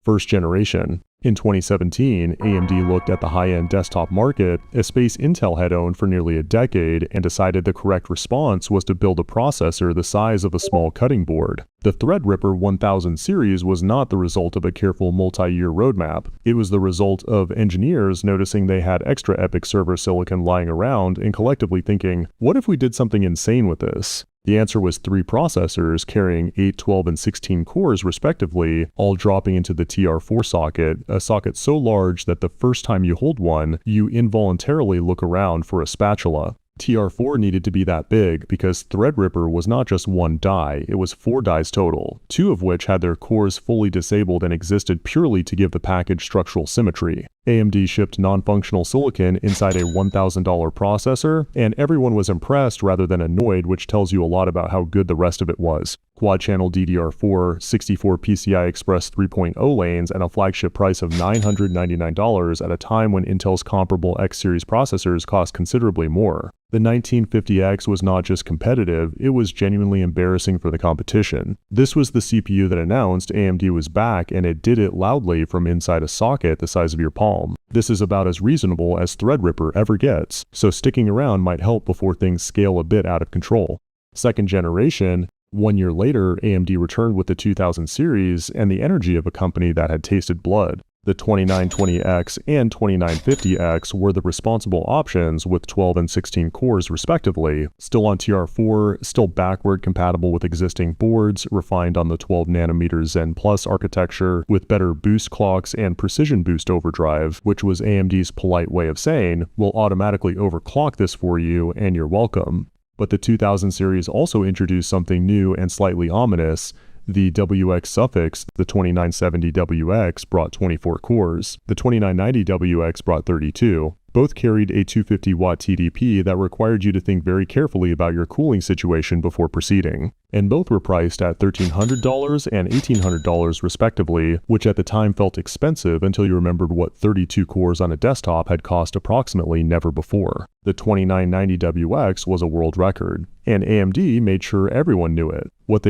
First generation. In 2017, AMD looked at the high-end desktop market, a space Intel had owned for nearly a decade, and decided the correct response was to build a processor the size of a small cutting board. The Threadripper 1000 series was not the result of a careful multi-year roadmap. It was the result of engineers noticing they had extra EPYC server silicon lying around and collectively thinking, what if we did something insane with this? The answer was 3 processors carrying 8, 12, and 16 cores respectively, all dropping into the TR4 socket, a socket so large that the first time you hold one, you involuntarily look around for a spatula. TR4 needed to be that big because Threadripper was not just one die, it was 4 dies total, 2 of which had their cores fully disabled and existed purely to give the package structural symmetry. AMD shipped non-functional silicon inside a $1,000 processor, and everyone was impressed rather than annoyed, which tells you a lot about how good the rest of it was. Quad-channel DDR4, 64 PCI Express 3.0 lanes, and a flagship price of $999 at a time when Intel's comparable X-series processors cost considerably more. The 1950X was not just competitive, it was genuinely embarrassing for the competition. This was the CPU that announced AMD was back, and it did it loudly from inside a socket the size of your palm. This is about as reasonable as Threadripper ever gets, so sticking around might help before things scale a bit out of control. Second generation. 1 year later, AMD returned with the 2000 series and the energy of a company that had tasted blood. The 2920X and 2950X were the responsible options with 12 and 16 cores respectively, still on TR4, still backward compatible with existing boards, refined on the 12 nanometer Zen Plus architecture, with better boost clocks and precision boost overdrive, which was AMD's polite way of saying, we'll automatically overclock this for you and you're welcome. But the 2000 series also introduced something new and slightly ominous. The WX suffix, the 2970WX, brought 24 cores. The 2990WX brought 32. Both carried a 250-watt TDP that required you to think very carefully about your cooling situation before proceeding. And both were priced at $1,300 and $1,800 respectively, which at the time felt expensive until you remembered what 32 cores on a desktop had cost approximately never before. The 2990WX was a world record, and AMD made sure everyone knew it. What they